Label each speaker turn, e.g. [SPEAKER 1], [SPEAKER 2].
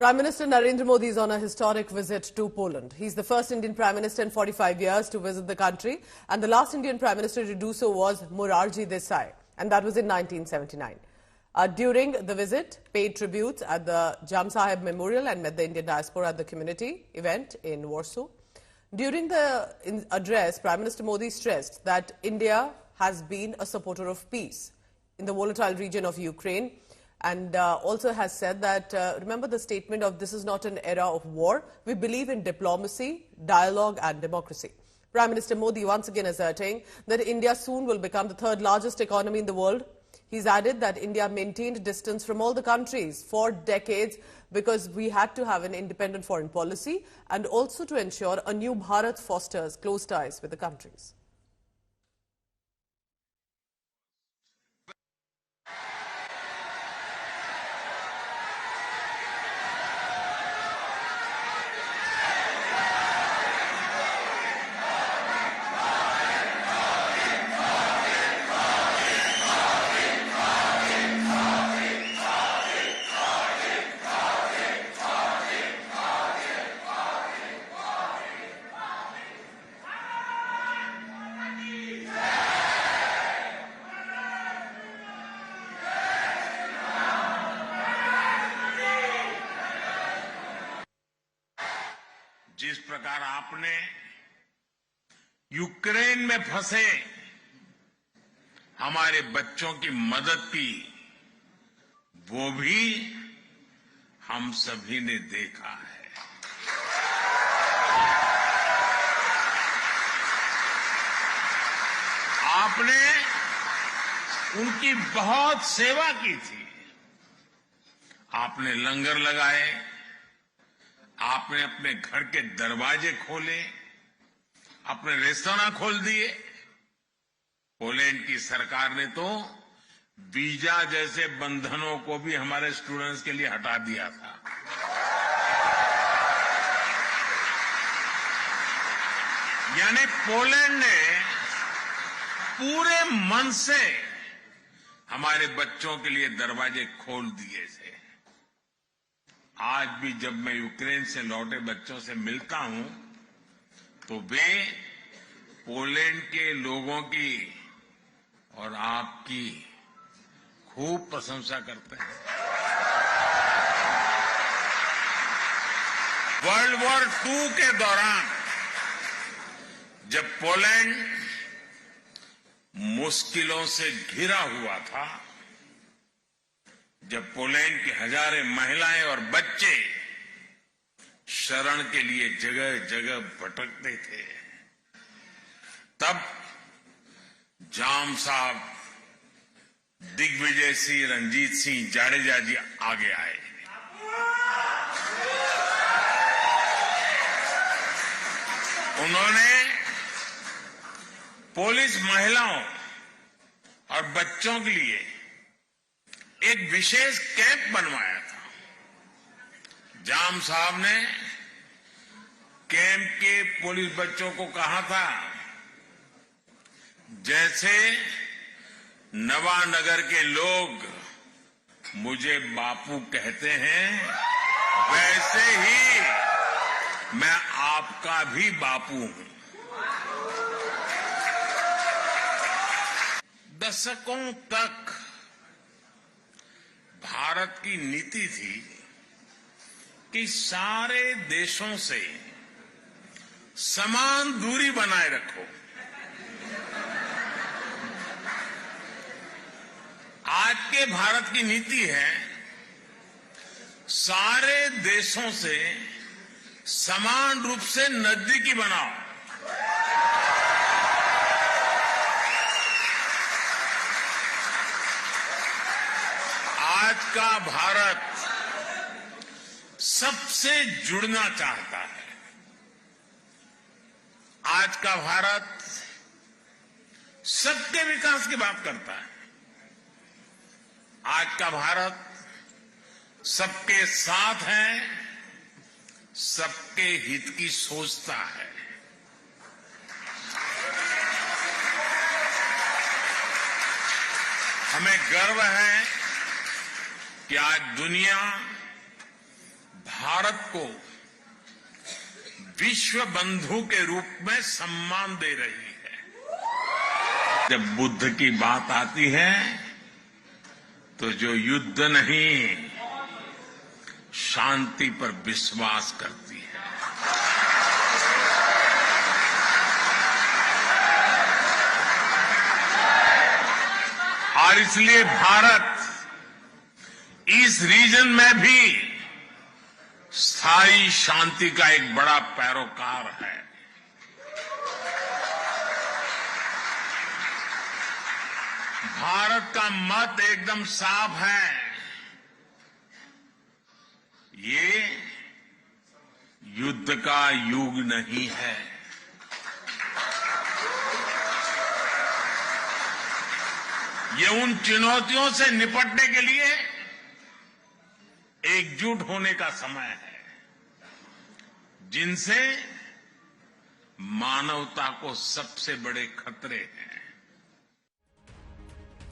[SPEAKER 1] Prime Minister Narendra Modi is on a historic visit to Poland. He's the first Indian Prime Minister in 45 years to visit the country, and the last Indian Prime Minister to do so was Morarji Desai, and that was in 1979. During the visit, paid tributes at the Jam Sahib Memorial and met the Indian diaspora at the community event in Warsaw. During the address, Prime Minister Modi stressed that India has been a supporter of peace in the volatile region of Ukraine, and also has said that, remember the statement of this is not an era of war. We believe in diplomacy, dialogue and democracy. Prime Minister Modi once again asserting that India soon will become the third largest economy in the world. He's added that India maintained distance from all the countries for decades because we had to have an independent foreign policy and also to ensure a new Bharat fosters close ties with the countries.
[SPEAKER 2] जिस प्रकार आपने Ukraine में फंसे हमारे बच्चों की मदद की, वो भी हम सभी ने देखा है। आपने उनकी बहुत सेवा की थी। आपने लंगर लगाए, आपने अपने घर के दरवाजे खोले, अपने रेस्तरां खोल दिए। पोलैंड की सरकार ने तो वीजा जैसे बंधनों को भी हमारे स्टूडेंट्स के लिए हटा दिया था। यानी पोलैंड ने पूरे मन से हमारे बच्चों के लिए दरवाजे खोल दिए थे। आज भी जब मैं यूक्रेन से लौटे बच्चों से मिलता हूं तो वे पोलैंड के लोगों की और आपकी खूब प्रशंसा करते हैं। वर्ल्ड वॉर 2 के दौरान जब पोलैंड मुश्किलों से घिरा हुआ था, जब पोलैंड की हजारों महिलाएं और बच्चे शरण के लिए जगह जगह भटकते थे, तब जाम साहब दिग्विजय सिंह, रंजीत सिंह जाडेजा जी आगे आए। उन्होंने पुलिस महिलाओं और बच्चों के लिए एक विशेष कैंप बनवाया था। जाम साहब ने कैंप के पुलिस बच्चों को कहा था, जैसे नवानगर के लोग मुझे बापू कहते हैं, वैसे ही मैं आपका भी बापू हूं। दशकों तक भारत की नीति थी कि सारे देशों से समान दूरी बनाए रखो। आज के भारत की नीति है सारे देशों से समान रूप से नजदीकी बनाओ। आज का भारत सबसे जुड़ना चाहता है। आज का भारत सबके विकास की बात करता है। आज का भारत सबके साथ है, सबके हित की सोचता है। हमें गर्व है कि आज दुनिया भारत को विश्व बंधु के रूप में सम्मान दे रही है। जब बुद्ध की बात आती है तो जो युद्ध नहीं, शांति पर विश्वास करती है। और इसलिए भारत इस रीजन में भी स्थायी शांति का एक बड़ा पैरोकार है। भारत का मत एकदम साफ है। ये युद्ध का युग नहीं है। ये उन चुनौतियों से निपटने के लिए एकजुट होने का समय है, जिनसे मानवता को सबसे बड़े खतरे हैं।